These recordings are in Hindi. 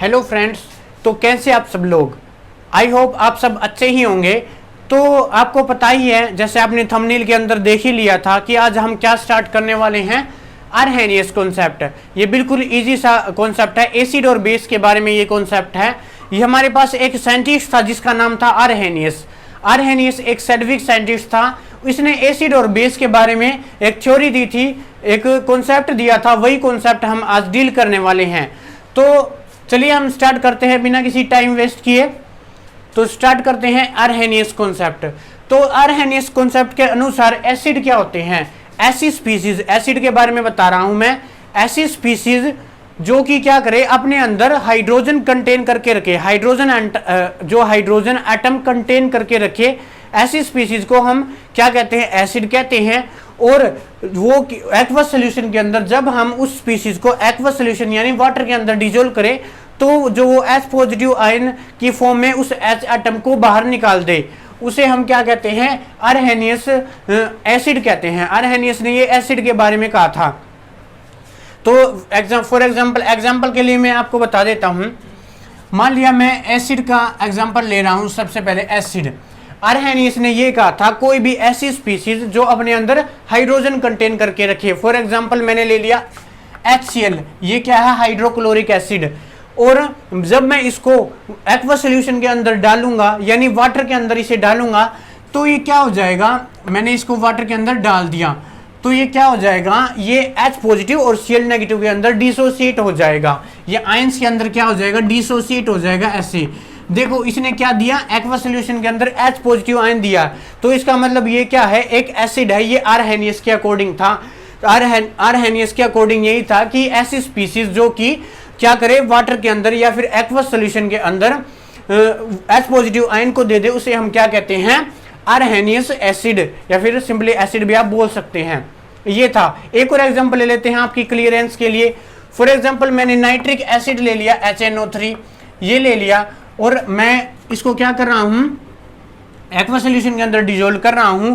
हेलो फ्रेंड्स, तो कैसे आप सब लोग। आई होप आप सब अच्छे ही होंगे। तो आपको पता ही है, जैसे आपने थंबनेल के अंदर देख ही लिया था कि आज हम क्या स्टार्ट करने वाले हैं। Arrhenius concept. ये बिल्कुल इजी सा कॉन्सेप्ट है। एसिड और बेस के बारे में ये कॉन्सेप्ट है। ये हमारे पास एक साइंटिस्ट था जिसका नाम था आरहेनियस। आरहेनियस एक सैडविक साइंटिस्ट था। इसने एसिड और बेस के बारे में एक थ्योरी दी थी, एक कॉन्सेप्ट दिया था। वही कॉन्सेप्ट हम आज डील करने वाले हैं। तो चलिए हम स्टार्ट करते हैं बिना किसी टाइम वेस्ट किए। तो स्टार्ट करते हैं आरहेनियस कॉन्सेप्ट। तो आरहेनियस कॉन्सेप्ट के अनुसार एसिड क्या होते हैं। ऐसी स्पीसीज, एसिड के बारे में बता रहा हूं मैं। ऐसी स्पीसीज जो कि क्या करे, अपने अंदर हाइड्रोजन कंटेन करके रखे, जो हाइड्रोजन एटम कंटेन करके रखे, ऐसी स्पीसीज को हम क्या कहते हैं, एसिड कहते हैं। और वो एक्वस सॉल्यूशन के अंदर जब हम उस स्पीसीज को एक्वस सॉल्यूशन यानी वाटर के अंदर डिजोल्व करें तो जो वो H पॉजिटिव आयन की फॉर्म में उस H एटम को बाहर निकाल दे, उसे हम क्या कहते हैं, आरहेनियस एसिड कहते हैं। आरहेनियस ने ये एसिड के बारे में कहा था। तो फॉर एग्जाम्पल के लिए मैं आपको बता देता हूं। मान लिया मैं एसिड का एग्जाम्पल ले रहा हूं। सबसे पहले एसिड, आरहेनियस ने ये कहा था कोई भी ऐसी स्पीसीज जो अपने अंदर हाइड्रोजन कंटेन करके रखे। फॉर एग्जाम्पल मैंने ले लिया HCl, ये क्या है, हाइड्रोक्लोरिक एसिड। और जब मैं इसको एक्वस सॉल्यूशन के अंदर डालूंगा यानी वाटर के अंदर इसे डालूंगा तो ये क्या हो जाएगा, मैंने इसको वाटर के अंदर डाल दिया तो ये क्या हो जाएगा, ये H पॉजिटिव और Cl नेगेटिव के अंदर डिसोसिएट हो जाएगा। ये आयंस के अंदर क्या हो जाएगा, डिसोसिएट हो जाएगा। ऐसे देखो इसने क्या दिया, एक्वस सॉल्यूशन के अंदर H पॉजिटिव आयन दिया। तो इसका मतलब ये क्या है, एक एसिड है। ये आरहेनियस के अकॉर्डिंग था। आरहेनियस के अकॉर्डिंग यही था कि ऐसी स्पीसीज जो कि क्या करे, वाटर के अंदर या फिर एक्वस सॉल्यूशन के अंदर H पॉजिटिव आयन को दे दे, उसे हम क्या कहते हैं, आरहेनियस एसिड, या फिर सिंपली एसिड भी आप बोल सकते हैं। ये था। एक और एग्जांपल ले लेते हैं आपकी क्लियरेंस के लिए। फॉर एग्जांपल मैंने नाइट्रिक एसिड ले लिया, HNO3 ये ले लिया, और मैं इसको क्या कर रहा हूं, एक्वस सॉल्यूशन के अंदर डिजोल्व कर रहा हूं।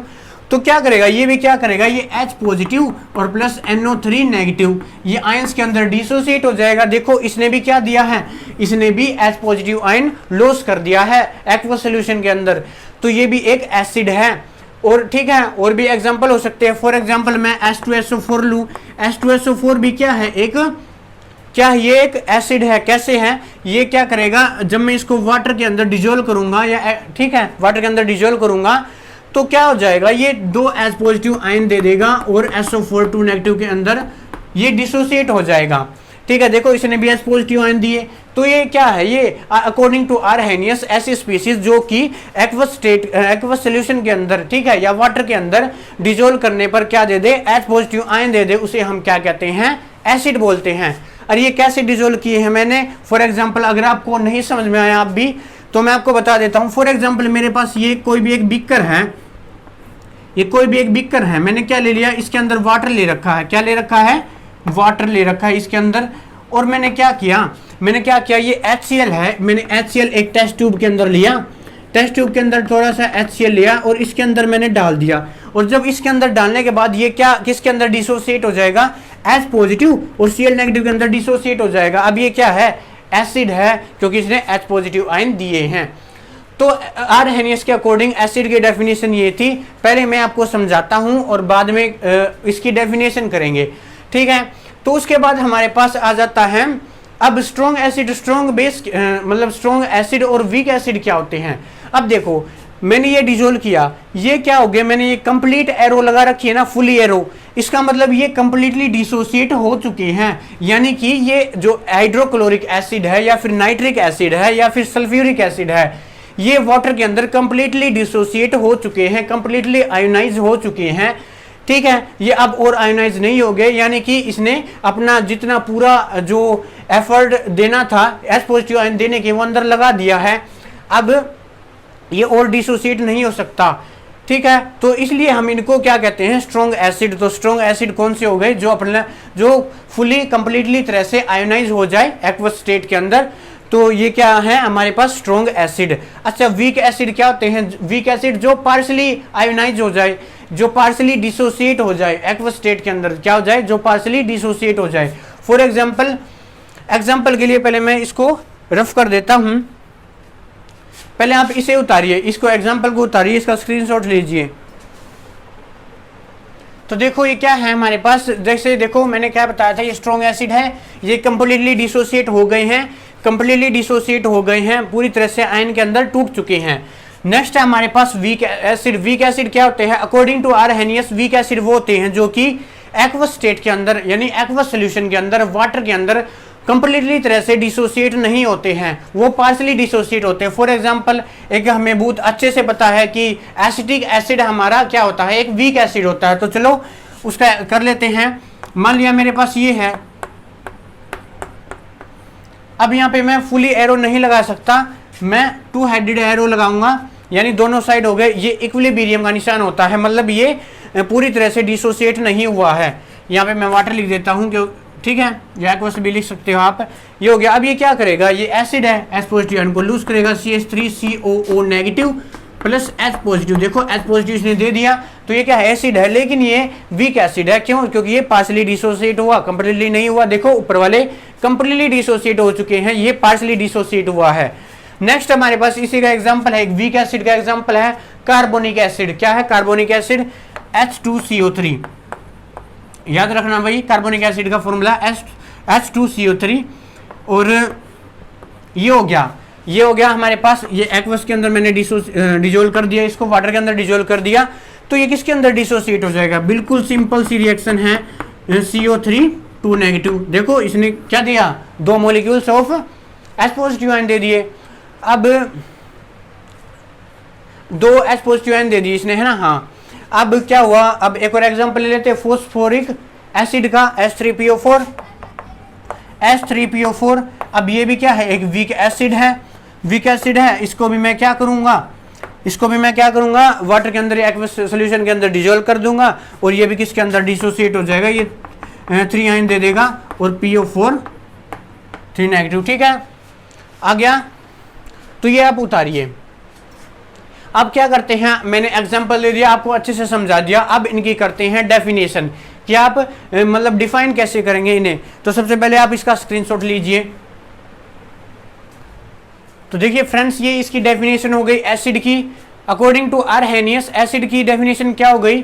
तो क्या करेगा, ये भी क्या करेगा, ये H पॉजिटिव और प्लस NO3 नेगेटिव, ये आयंस के अंदर डिसोसिएट हो जाएगा। देखो इसने भी क्या दिया है, इसने भी H पॉजिटिव आयन लॉस कर दिया है एक्वस सॉल्यूशन के अंदर। तो ये भी एक एसिड है। और ठीक है, और भी एग्जांपल हो सकते हैं। फॉर एग्जांपल मैं H2SO4 लूं। H2SO4 भी क्या है, ये एक एसिड है। कैसे है, ये क्या करेगा, जब मैं इसको वाटर के अंदर डिजोल्व करूंगा, या ठीक है वाटर के अंदर डिजोल्व करूंगा तो क्या हो जाएगा, ये 2 H पॉजिटिव आयन दे देगा और SO4 2 नेगेटिव के अंदर ये डिसोसिएट हो जाएगा। ठीक है, देखो इसने भी H पॉजिटिव आयन दिए। तो ये क्या है, ये अकॉर्डिंग टू आरहेनियस ऐसी स्पीसीज जो कि एक्वस सॉल्यूशन के अंदर, ठीक है, या वाटर के अंदर डिजोल्व करने पर क्या दे दे, H पॉजिटिव आयन दे दे, उसे हम क्या कहते हैं, एसिड बोलते हैं। और ये कैसे डिजोल्व किए हैं मैंने, फॉर एग्जांपल अगर आपको नहीं समझ में आया आप भी तो मैं आपको बता देता हूं। फॉर एग्जांपल मेरे पास ये कोई भी एक बीकर है, मैंने क्या ले लिया, इसके अंदर वाटर ले रखा है। क्या ले रखा है, वाटर ले रखा है इसके अंदर। और मैंने क्या किया, ये HCl है, मैंने HCl एक टेस्ट ट्यूब के अंदर लिया, टेस्ट ट्यूब के अंदर थोड़ा सा HCl लिया और इसके अंदर मैंने डाल दिया। और जब इसके अंदर डालने के बाद ये क्या, किसके अंदर डिसोसिएट हो जाएगा, H पॉजिटिव और Cl नेगेटिव के अंदर डिसोसिएट हो जाएगा। अब ये क्या है, एसिड है, क्योंकि इसने H पॉजिटिव आयन दिए हैं। तो आरहेनियस के अकॉर्डिंग एसिड की डेफिनेशन ये थी। पहले मैं आपको समझाता हूं और बाद में इसकी डेफिनेशन करेंगे, ठीक है। तो उसके बाद हमारे पास आ जाता है अब स्ट्रॉन्ग एसिड, स्ट्रॉन्ग बेस, मतलब स्ट्रॉन्ग एसिड और वीक एसिड क्या होते हैं। अब देखो मैंने ये डिजोल्व किया, ये क्या हो गया, मैंने ये कंप्लीट एरो लगा रखी है ना, फुली एरो। इसका मतलब ये कंप्लीटली डिसोसिएट हो चुके हैं, यानी कि ये जो हाइड्रोक्लोरिक एसिड है या फिर नाइट्रिक एसिड है या फिर सल्फ्यूरिक एसिड है, ये वाटर के अंदर कंप्लीटली डिसोसिएट हो चुके हैं, कंप्लीटली आयोनाइज हो चुके हैं। ठीक है, ये अब और आयोनाइज नहीं हो गए, यानी कि इसने अपना जितना पूरा जो एफर्ट देना था H पॉजिटिव आयन देने के वो अंदर लगा दिया है। अब ये और डिसोसिएट नहीं हो सकता, ठीक है। तो इसलिए हम इनको क्या कहते हैं, स्ट्रॉन्ग एसिड। तो स्ट्रॉन्ग एसिड कौन से हो गए, जो फुली कंप्लीटली तरह से आयोनाइज हो जाए एक्वस स्टेट के अंदर। तो ये क्या है हमारे पास, स्ट्रॉन्ग एसिड। अच्छा, वीक एसिड क्या होते हैं, वीक एसिड जो पार्शली आयोनाइज हो जाए, जो पार्शली डिसोसिएट हो जाए एक्वस स्टेट के अंदर, क्या हो जाए, जो पार्शली डिसोसिएट हो जाए। फॉर एग्जांपल के लिए पहले मैं इसको रफ कर देता हूं। पहले आप इसे उतारिए, इसको एग्जाम्पल को उतारिए, इसका स्क्रीनशॉट लीजिए। तो देखो ये क्या है हमारे पास, जैसे देखो मैंने क्या बताया था, ये स्ट्रॉन्ग एसिड है, ये कंप्लीटली डिसोसिएट हो गए हैं, कंप्लीटली डिसोसिएट हो गए हैं, पूरी तरह से आयन के अंदर टूट चुके हैं। नेक्स्ट है हमारे पास वीक एसिड। वीक एसिड क्या होते हैं? According to Arrhenius weak acid वो होते हैं जो कि एक्वस स्टेट के अंदर यानी एक्वस सोल्यूशन के अंदर, वाटर के अंदर कंप्लीटली तरह से डिसोसिएट नहीं होते हैं, वो पार्सली डिसोसिएट होते हैं। फॉर एग्जांपल एक हमें बहुत अच्छे से पता है कि एसिटिक एसिड हमारा क्या होता है, एक वीक एसिड होता है। तो चलो उसका कर लेते हैं। मान लिया मेरे पास ये है, अब यहाँ पे मैं फुली एरो नहीं लगा सकता, मैं टू हेडेड एरो लगाऊंगा, यानी दोनों साइड हो गए, ये इक्विलिब्रियम का निशान होता है, मतलब ये पूरी तरह से डिसोसिएट नहीं हुआ है। यहाँ पे मैं वाटर लिख देता हूँ, क्यों, ठीक है, या एक्वस भी लिख सकते हो आप। ये हो गया। अब ये क्या करेगा, ये एसिड है, H पॉजिटिव आयन को लूज करेगा, CH3COO negative plus H positive. देखो H पॉजिटिव इसने दे दिया, तो ये क्या है, एसिड है, लेकिन ये वीक एसिड है। क्यों? क्योंकि ये पार्सली डिसोसिएट हुआ, कंप्लीटली नहीं हुआ। देखो ऊपर वाले कंप्लीटली डिसोसिएट हो चुके हैं, ये पार्सली डिसोसिएट हुआ है। नेक्स्ट हमारे पास इसी का एग्जांपल है, एक वीक एसिड का एग्जांपल है कार्बोनिक एसिड। क्या है कार्बोनिक एसिड? H2CO3। याद रखना भाई, कार्बोनिक एसिड का फॉर्मूला H2CO3। और ये हो गया हमारे पास, ये एक्वस के अंदर मैंने डिजोल्व कर दिया, इसको वाटर के अंदर डिजोल्व कर दिया, तो ये किसके अंदर डिसोसिएट हो जाएगा? बिल्कुल सिंपल सी रिएक्शन है, CO3 2 नेगेटिव। देखो इसने क्या दिया, 2 molecules of H positive ion दे दिए। अब 2 H पॉजिटिव आयन दे दिए इसने, है ना। हाँ, अब क्या हुआ, अब एक और एग्जांपल ले लेते हैं फोस्फोरिक एसिड का, H3PO4। अब ये भी क्या है, एक वीक एसिड है, इसको भी मैं क्या करूंगा, वाटर के अंदर एक्वस सॉल्यूशन के अंदर डिसॉल्व कर दूंगा, और ये भी किसके अंदर डिसोसिएट हो जाएगा, ये 3 आयन दे देगा और PO4 3 नेगेटिव। ठीक है, आ गया। तो ये आप उतारिए। अब क्या करते हैं, मैंने एग्जांपल दे दिया, आपको अच्छे से समझा दिया। अब इनकी करते हैं डेफिनेशन कि आप मतलब डिफाइन कैसे करेंगे इन्हें। तो सबसे पहले आप इसका स्क्रीनशॉट लीजिए। तो देखिए फ्रेंड्स, ये इसकी डेफिनेशन हो गई एसिड की। अकॉर्डिंग टू आरहेनियस एसिड की डेफिनेशन क्या हो गई?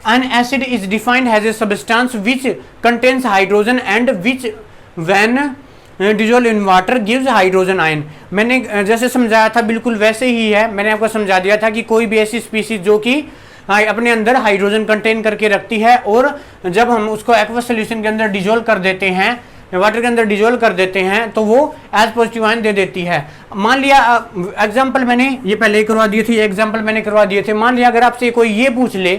An acid is defined as a substance which contains hydrogen and which when dissolve in water gives hydrogen ion. मैंने जैसे समझाया था बिल्कुल वैसे ही है, मैंने आपको समझा दिया था कि कोई भी ऐसी स्पीसीज जो कि अपने अंदर हाइड्रोजन कंटेन करके रखती है, और जब हम उसको एक्वस सॉल्यूशन के अंदर डिसॉल्व कर देते हैं, वाटर के अंदर डिसॉल्व कर देते हैं, तो वो H पॉजिटिव आयन दे देती है। मान लिया एग्जाम्पल मैंने ये पहले ही करवा दिए थे, एग्जाम्पल मैंने करवा दिए थे। मान लिया अगर आपसे कोई ये पूछ ले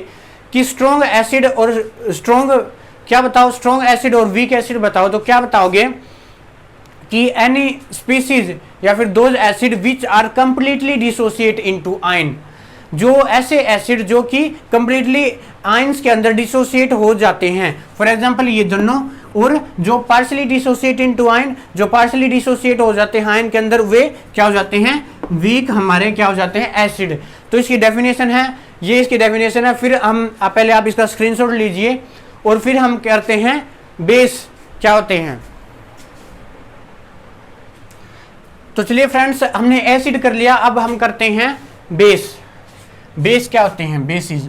कि स्ट्रॉन्ग एसिड और स्ट्रॉन्ग एसिड और वीक एसिड बताओ, तो क्या बताओगे कि एनी स्पीसीज या फिर those acid which are completely dissociate into ion, जो ऐसे एसिड जो कि कंप्लीटली आयंस के अंदर डिसोसिएट हो जाते हैं। फॉर एग्जांपल ये दोनों, और जो पार्शली डिसोसिएट इनटू आयन, जो पार्शली डिसोसिएट हो जाते हैं आयन के अंदर, वे क्या हो जाते हैं, वीक हमारे क्या हो जाते हैं, एसिड। तो इसकी डेफिनेशन है, ये इसकी डेफिनेशन है। फिर हम पहले आप इसका स्क्रीनशॉट लीजिए, और फिर हम करते हैं बेस क्या होते हैं। तो चलिए फ्रेंड्स, हमने एसिड कर लिया, अब हम करते हैं बेस। बेस क्या होते हैं? बेसिस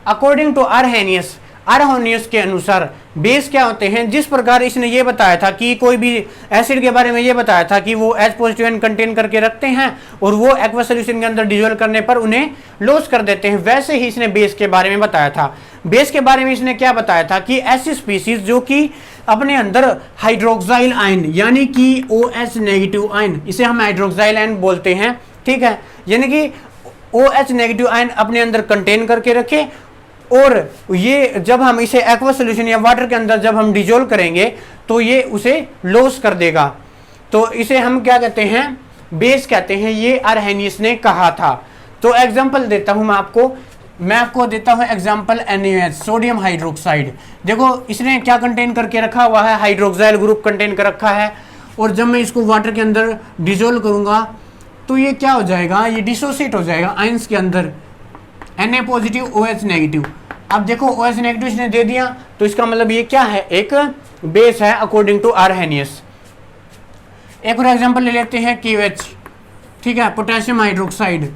अकॉर्डिंग टू आरहेनियस के अनुसार बेस क्या होते हैं? जिस प्रकार इसने ये बताया था कि कोई भी एसिड के बारे में ये बताया था कि वो H पॉजिटिव आयन कंटेन करके रखते हैं, और वो एक्वस सॉल्यूशन के अंदर डिसॉल्व करने पर उन्हें लॉस कर देते हैं, वैसे ही इसने बेस के बारे में बताया था। बेस के बारे में इसने क्या बताया था कि ऐसी स्पीसीज जो कि अपने अंदर हाइड्रोक्साइल आयन यानी कि OH नेगेटिव आयन, इसे हम हाइड्रोक्साइल आयन बोलते हैं, ठीक है, यानी कि OH नेगेटिव आयन अपने अंदर कंटेन करके रखे, और ये जब हम इसे एक्वस सॉल्यूशन या वाटर के अंदर जब हम डिसॉल्व करेंगे तो ये उसे लॉस कर देगा। तो इसे हम क्या कहते हैं? बेस कहते हैं। ये आरहेनियस ने कहा था। तो एग्जांपल देता हूं मैं आपको देता हूं एग्जांपल NaOH, सोडियम हाइड्रोक्साइड। देखो इसने क्या कंटेन करके रखा हुआ है, हाइड्रोक्साइल ग्रुप कंटेन कर रखा है, और जब मैं इसको वाटर के अंदर डिसॉल्व करूंगा तो ये क्या हो जाएगा, ये डिसोसिएट हो जाएगा आयंस के अंदर, Na पॉजिटिव OH नेगेटिव। अब देखो OH नेगेटिव इसने दे दिया, तो इसका मतलब ये क्या है, एक बेस है अकॉर्डिंग टू आरहेनियस। एक और एग्जांपल ले लेते हैं KOH, ठीक है, पोटेशियम हाइड्रोक्साइड,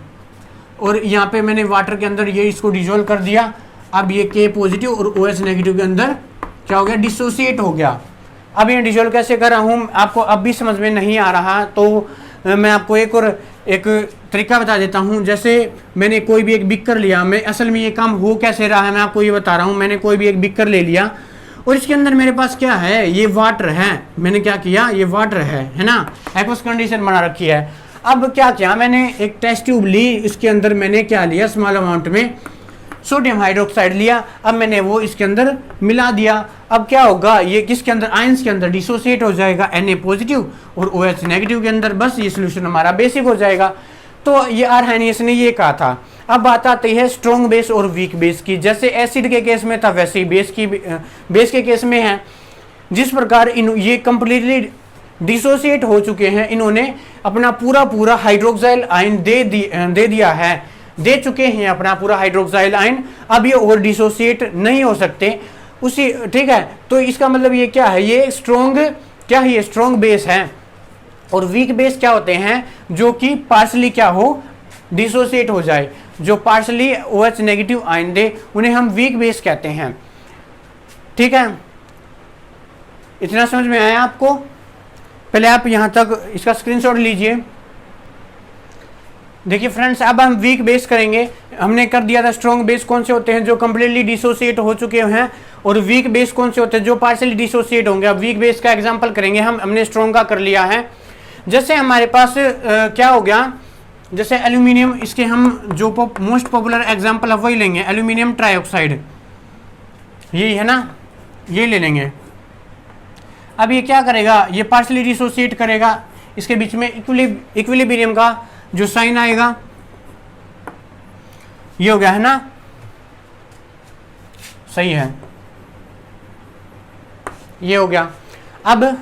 और यहाँ पे मैंने वाटर के अंदर ये इसको डिजोल्व कर दिया। अब ये K पॉजिटिव और OH नेगेटिव के अंदर क्या हो गया, डिसोसिएट हो गया। अब ये डिजोल्व कैसे कर रहा हूँ आपको अब भी समझ में नहीं आ रहा, तो मैं आपको एक तरीका बता देता हूँ। जैसे मैंने कोई भी एक बिकर लिया, मैं असल में ये काम हो कैसे रहा है मैं आपको ये बता रहा हूँ। मैंने कोई भी एक बिकर ले लिया और इसके अंदर मेरे पास क्या है, ये वाटर है। मैंने क्या किया, ये वाटर है ना, एक्वस कंडीशन बना रखी है। अब क्या किया, मैंने एक टेस्ट ट्यूब ली, इसके अंदर मैंने क्या लिया, स्मॉल अमाउंट में सोडियम हाइड्रोक्साइड लिया। अब मैंने वो इसके अंदर मिला दिया। अब क्या होगा, ये किसके अंदर, आयंस के अंदर डिसोसिएट हो जाएगा, Na पॉजिटिव और OH नेगेटिव के अंदर। बस ये सोल्यूशन हमारा बेसिक हो जाएगा। तो ये आर्हेनियस ने ये कहा था। अब बात आती है स्ट्रॉन्ग बेस और वीक बेस की। जैसे एसिड के केस में था वैसे ही बेस के केस में है। जिस प्रकार ये कंप्लीटली डिसोसिएट हो चुके हैं, इन्होंने अपना पूरा हाइड्रोक्साइल आयन दे दिया है, दे चुके हैं अपना पूरा हाइड्रोक्साइल आयन। अब ये और डिसोसिएट नहीं हो सकते उसी, ठीक है। तो इसका मतलब ये क्या है, ये स्ट्रॉन्ग बेस है। और वीक बेस क्या होते हैं, जो कि पार्शली क्या हो, डिसोसिएट हो जाए, जो पार्शली OH नेगेटिव आयन दे, उन्हें हम वीक बेस कहते हैं, ठीक है। इतना समझ में आया आपको? पहले आप यहां तक इसका स्क्रीनशॉट लीजिए। देखिए फ्रेंड्स, अब हम वीक बेस करेंगे। हमने कर दिया था स्ट्रॉन्ग बेस कौन से होते हैं, जो कंप्लीटली डिसोसिएट हो चुके हैं, और वीक बेस कौन से होते हैं, जो पार्शियली डिसोसिएट होंगे। अब वीक बेस का एग्जांपल करेंगे हमने स्ट्रॉन्ग का कर लिया है। जैसे हमारे पास क्या हो गया, जैसे एल्यूमिनियम, इसके हम जो मोस्ट पॉपुलर एग्जांपल है वही लेंगे, एल्यूमिनियम ट्राइऑक्साइड, यही है ना, ये ले लेंगे। अब ये क्या करेगा, ये पार्शियली डिसोसिएट करेगा, इसके बीच में इक्विलिब्रियम का जो साइन आएगा, ये हो गया है ना, सही है, ये हो गया। अब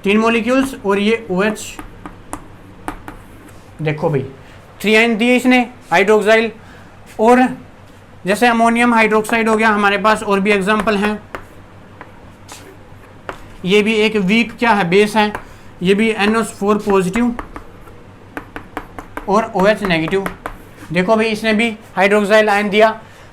3 मॉलिक्यूल्स और ये OH, देखो भाई 3 आयन दिए इसने हाइड्रोक्साइल। और जैसे अमोनियम हाइड्रोक्साइड हो गया हमारे पास, और भी एग्जांपल हैं। ये भी एक वीक क्या है, बेस है। ये भी NO4 पॉजिटिव और OH नेगेटिव। देखो भाई इसने भी हाइड्रोक्साइल आयन दिया।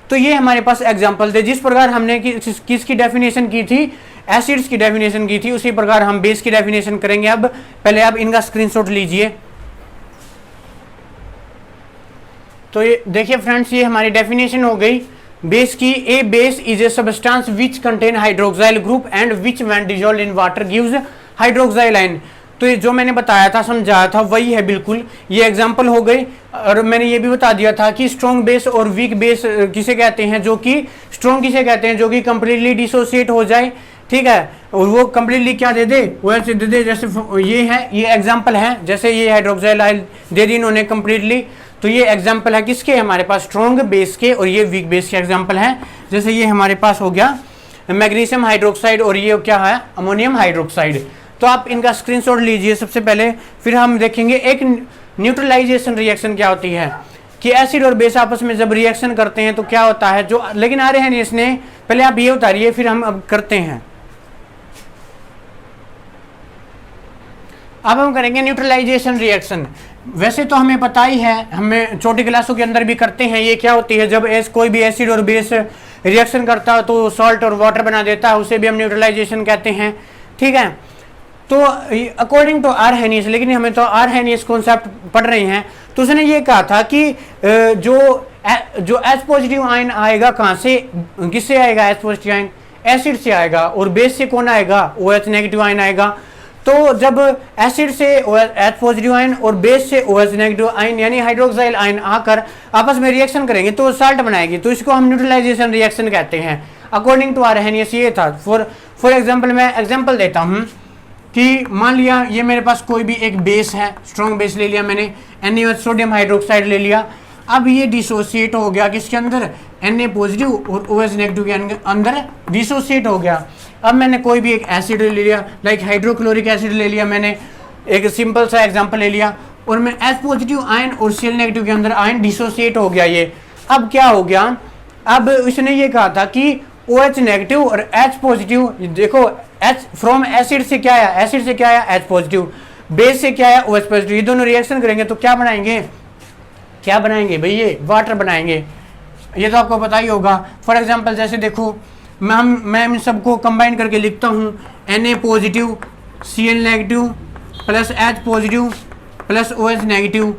तो ये हमारे पास एग्जांपल थे। जिस प्रकार हमने किसकी डेफिनेशन की थी, एसिड्स की डेफिनेशन की थी, उसी प्रकार हम बेस की डेफिनेशन करेंगे। अब पहले आप इनका स्क्रीनशॉट लीजिए। तो ये देखिए फ्रेंड्स, ये हमारी डेफिनेशन हो गई बेस की। A base is a substance which contain hydroxyl group and which when dissolved in water gives hydroxyl ion. तो ये जो मैंने बताया था, समझाया था, वही है बिल्कुल। ये एग्जांपल हो गई। और मैंने ये भी बता दिया था कि स्ट्रॉन्ग बेस और वीक बेस किसे कहते हैं, जो कि स्ट्रॉन्ग किसे कहते हैं, जो कि कंप्लीटली डिसोसिएट हो जाए, ठीक है, और वो कंप्लीटली क्या दे दे, OH दे दे। जैसे ये है, ये एग्जांपल है, जैसे ये हाइड्रोक्साइल आयन दे दी इन्होंने कंप्लीटली। तो ये एग्जांपल है किसके, हमारे पास स्ट्रॉन्ग बेस के, और ये वीक बेस के एग्जांपल है। जैसे ये हमारे पास हो गया मैग्नीशियम हाइड्रोक्साइड, और ये क्या है, अमोनियम हाइड्रोक्साइड। तो आप इनका स्क्रीनशॉट लीजिए सबसे पहले, फिर हम देखेंगे एक न्यूट्रलाइजेशन रिएक्शन क्या होती है, कि एसिड और बेस आपस में जब रिएक्शन करते हैं तो क्या होता है। जो लेकिन आ रहे हैं इसने, पहले आप ये उतारिए, फिर हम अब करते हैं। अब हम करेंगे न्यूट्रलाइजेशन रिएक्शन। वैसे तो हमें पता ही है, हमें छोटी क्लासों के अंदर भी करते हैं। ये क्या होती है, जब कोई भी एसिड और बेस रिएक्शन करता है तो सॉल्ट और वाटर बना देता है, उसे भी हम न्यूट्रलाइजेशन कहते हैं, ठीक है। तो अकॉर्डिंग टू आर्हेनियस, लेकिन हमें तो आर्हेनियस कॉन्सेप्ट पढ़ रहे हैं, तो उसने ये कहा था कि जो H पॉजिटिव आयन आएगा कहाँ से, किससे आएगा H पॉजिटिव आयन, एसिड से आएगा, और बेस से कौन आएगा, OH नेगेटिव आयन आएगा। तो जब एसिड से H पॉजिटिव आयन और बेस से OH नेगेटिव आयन यानी हाइड्रोक्साइल आयन आकर आपस में रिएक्शन करेंगे तो साल्ट बनाएगी, तो इसको हम न्यूट्रलाइजेशन रिएक्शन कहते हैं। अकॉर्डिंग टू आर्हेनियस ये था। फॉर एग्जांपल, मैं एग्जांपल देता हूँ कि मान लिया ये मेरे पास कोई भी एक बेस है, स्ट्रॉन्ग बेस ले लिया मैंने, NaOH सोडियम हाइड्रोक्साइड ले लिया। अब ये डिसोसिएट हो गया किसके अंदर, Na पॉजिटिव और OH नेगेटिव के अंदर डिसोसिएट हो गया। अब मैंने कोई भी एक एसिड ले लिया, लाइक हाइड्रोक्लोरिक एसिड ले लिया, मैंने एक सिंपल सा एग्जांपल ले लिया, और मैं H पॉजिटिव आयन और Cl नेगेटिव के अंदर आयन डिसोसिएट हो गया ये। अब क्या हो गया, अब इसने ये कहा था कि OH नेगेटिव और H पॉजिटिव, देखो H फ्रॉम एसिड से क्या आया, एसिड से क्या आया H पॉजिटिव, बेस से क्या आया OH पॉजिटिव। ये दोनों रिएक्शन करेंगे तो क्या बनाएंगे, क्या बनाएंगे भाई, ये वाटर बनाएंगे। ये तो आपको पता ही होगा। फॉर एग्जांपल जैसे देखो मैं इन सबको कंबाइन करके लिखता हूँ Na positive Cl negative plus H positive plus OH negative,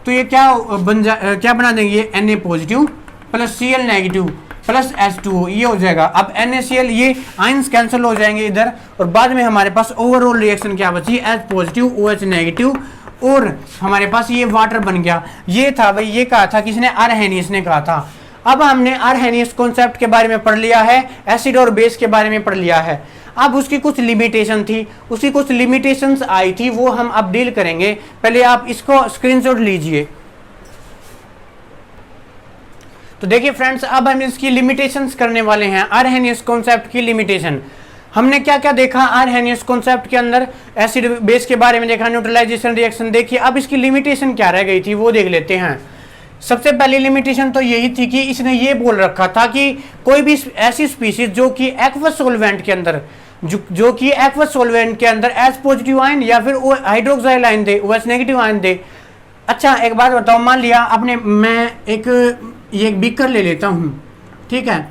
तो ये क्या बना देंगे, ये Na positive plus Cl negative plus H2O, ये हो जाएगा। अब NaCl ये आयंस कैंसिल हो जाएंगे इधर, और बाद में हमारे पास ओवरऑल रिएक्शन क्या बची, H पॉजिटिव OH नेगेटिव, और हमारे पास ये वाटर बन गया। ये था भाई, ये कहा था किसने, आरहेनियस ने कहा था। अब हमने आरहेनियस कॉन्सेप्ट के बारे में पढ़ लिया है, एसिड और बेस के बारे में पढ़ लिया है। अब उसकी कुछ लिमिटेशन थी, उसकी कुछ लिमिटेशंस आई थी, वो हम अब डील करेंगे। पहले आप इसको स्क्रीनशॉट लीजिए। तो देखिए फ्रेंड्स, अब हम इसकी लिमिटेशंस करने वाले हैं, आरहेनियस कॉन्सेप्ट की लिमिटेशन। हमने क्या क्या देखा आरहेनियस कॉन्सेप्ट के अंदर, एसिड बेस के बारे में देखा, न्यूट्रलाइजेशन रिएक्शन देखी। अब इसकी लिमिटेशन क्या रह गई थी वो देख लेते हैं। सबसे पहली लिमिटेशन तो यही थी कि इसने ये बोल रखा था कि कोई भी ऐसी स्पीशीज जो कि एक्वस सॉल्वेंट के अंदर जो कि एक्वस सॉल्वेंट के अंदर H पॉजिटिव आयन या फिर हाइड्रोक्साइल आयन दे, OH नेगेटिव आयन दे। अच्छा एक बात बताओ, मान लिया आपने, मैं एक बीकर ले लेता हूँ, ठीक है,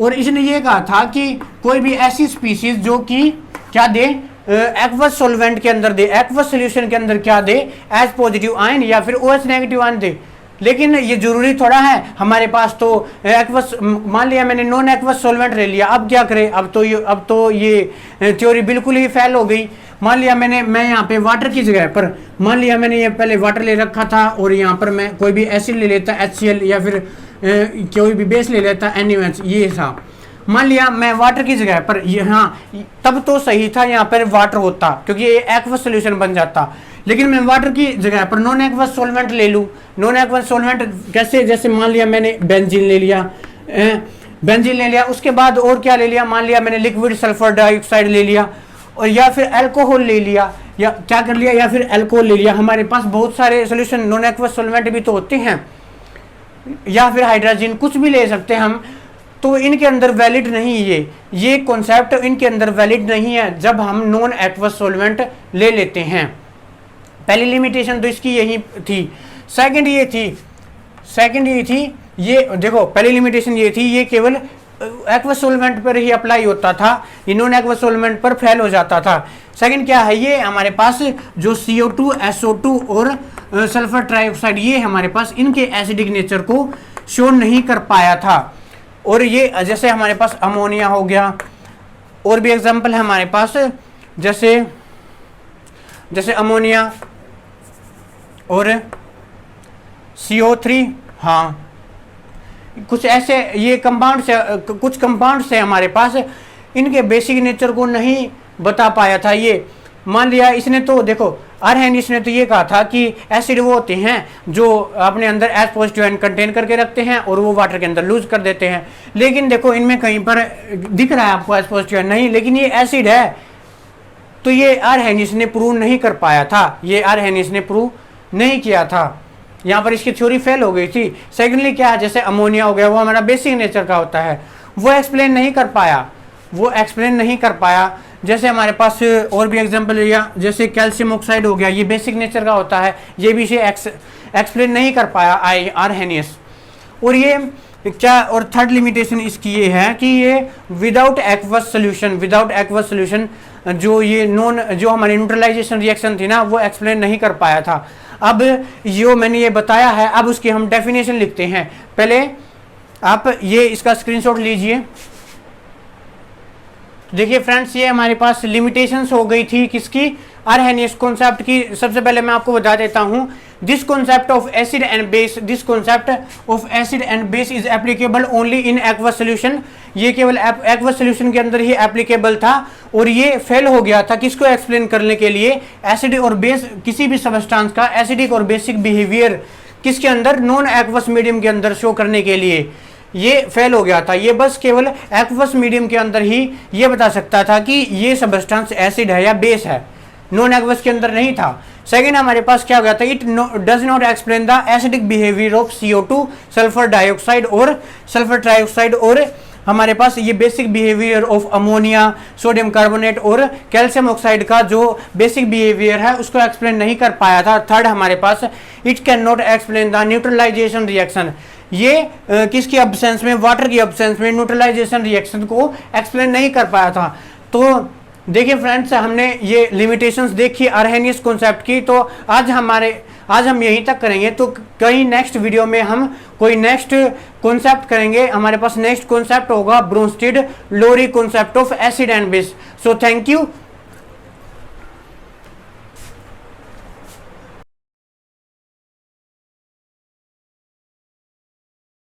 और इसने ये कहा था कि कोई भी ऐसी स्पीशीज जो कि क्या दे, एक्वस सॉल्वेंट के अंदर दे, एक्वस सॉल्यूशन के अंदर क्या दे, H पॉजिटिव आयन या फिर OH नेगेटिव आयन दे। लेकिन ये जरूरी थोड़ा है, हमारे पास तो एक्वस, मान लिया मैंने नॉन एक्वस सॉल्वेंट ले लिया, अब क्या करें, अब तो ये थ्योरी बिल्कुल ही फेल हो गई। मान लिया मैं यहाँ पे वाटर की जगह पर, मान लिया मैंने ये पहले वाटर ले रखा था और यहाँ पर मैं कोई भी एसिड ले लेता HCl या फिर कोई भी बेस ले लेता NaOH, ये था। मान लिया मैं वाटर की जगह पर, यहाँ तब तो सही था, यहाँ पर वाटर होता क्योंकि ये एक्वस सोल्यूशन बन जाता। लेकिन मैं वाटर की जगह पर नॉन एक्वस सॉल्वेंट ले लूँ। नॉन एक्वस सॉल्वेंट कैसे, जैसे मान लिया मैंने बेंजीन ले लिया, उसके बाद और क्या ले लिया, मान लिया मैंने लिक्विड सल्फर डाइऑक्साइड ले लिया, और या फिर अल्कोहल ले लिया, या क्या कर लिया, या फिर अल्कोहल ले लिया। हमारे पास बहुत सारे सोल्यूशन नॉन एक्वस सॉल्वेंट भी तो होते हैं, या फिर हाइड्रोजन, कुछ भी ले सकते हैं हम। तो इनके अंदर वैलिड नहीं, ये कॉन्सेप्ट इनके अंदर वैलिड नहीं है जब हम नॉन एक्वस सॉल्वेंट ले लेते हैं। पहली लिमिटेशन तो इसकी यही थी। सेकंड ये थी, ये देखो पहली लिमिटेशन ये थी, ये केवल एक्वस सॉल्वेंट पर ही अप्लाई होता था, ये नॉन एक्वस सॉल्वेंट पर फेल हो जाता था। सेकंड क्या है, ये हमारे पास जो CO2, SO2 और सल्फर ट्राइऑक्साइड, ये हमारे पास इनके एसिडिक नेचर को शो नहीं कर पाया था। और ये जैसे हमारे पास अमोनिया हो गया, और भी एग्जाम्पल है हमारे पास, जैसे अमोनिया और CO3, हाँ कुछ ऐसे ये कंपाउंड से, कुछ कंपाउंड से हमारे पास इनके बेसिक नेचर को नहीं बता पाया था। ये मान लिया इसने, तो देखो आरहेनियस ने तो ये कहा था कि एसिड वो होते हैं जो अपने अंदर H पॉजिटिव आयन कंटेन करके रखते हैं और वो वाटर के अंदर लूज कर देते हैं। लेकिन देखो इनमें कहीं पर दिख रहा है आपको H पॉजिटिव आयन नहीं, लेकिन ये एसिड है, तो ये आरहेनियस ने प्रूव नहीं कर पाया था, ये आरहेनियस ने प्रूव नहीं किया था, यहाँ पर इसकी थ्योरी फेल हो गई थी। सेकेंडली क्या है, जैसे अमोनिया हो गया, वो हमारा बेसिक नेचर का होता है, वो एक्सप्लेन नहीं कर पाया। जैसे हमारे पास और भी एग्जांपल लिया, जैसे कैल्शियम ऑक्साइड हो गया, ये बेसिक नेचर का होता है, ये भी इसे एक्सप्लेन नहीं कर पाया आरहेनियस। और ये क्या, और थर्ड लिमिटेशन इसकी ये है कि ये विदाउट एक्वस सोल्यूशन जो हमारी न्यूट्रलाइजेशन रिएक्शन थी ना, वो एक्सप्लेन नहीं कर पाया था। अब जो मैंने ये बताया है, अब उसकी हम डेफिनेशन लिखते हैं। पहले आप ये इसका स्क्रीनशॉट लीजिए। देखिए फ्रेंड्स, ये हमारे पास लिमिटेशंस हो गई थी किसकी, आरहेनियस कॉन्सेप्ट की। सबसे पहले मैं आपको बता देता हूं, this concept of acid and base is applicable only in aqueous solution. ये केवल एक्वस सोल्यूशन के अंदर ही एप्लीकेबल था, और ये फेल हो गया था किसको एक्सप्लेन करने के लिए, एसिड और बेस, किसी भी सब्सटेंस का एसिडिक और बेसिक बिहेवियर किसके अंदर, नॉन एक्वस मीडियम के अंदर शो करने के लिए ये फेल हो गया था। ये बस केवल एक्वस मीडियम के अंदर ही ये बता सकता था कि ये सब्सटेंस एसिड है या बेस है, नॉन एक्वस के अंदर नहीं था। सेकेंड हमारे पास क्या हो गया था, it does not explain the acidic behaviour of CO2, sulphur dioxide और सल्फर ट्राइऑक्साइड और हमारे पास ये basic behaviour of ammonia, sodium carbonate और कैल्शियम ऑक्साइड का जो बेसिक बिहेवियर है उसको एक्सप्लेन नहीं कर पाया था। थर्ड हमारे पास it can not explain the neutralization reaction, ये किसकी अब्सेंस में, वाटर की अब्सेंस में न्यूट्रलाइजेशन रिएक्शन को एक्सप्लेन नहीं कर पाया था। तो देखिए फ्रेंड्स, हमने ये लिमिटेशंस देखी अर्हेनियस कॉन्सेप्ट की, तो आज हम यहीं तक करेंगे। तो कहीं नेक्स्ट वीडियो में हम कोई नेक्स्ट कॉन्सेप्ट करेंगे। हमारे पास नेक्स्ट कॉन्सेप्ट होगा Bronsted Lowry concept of acid and base. So thank you.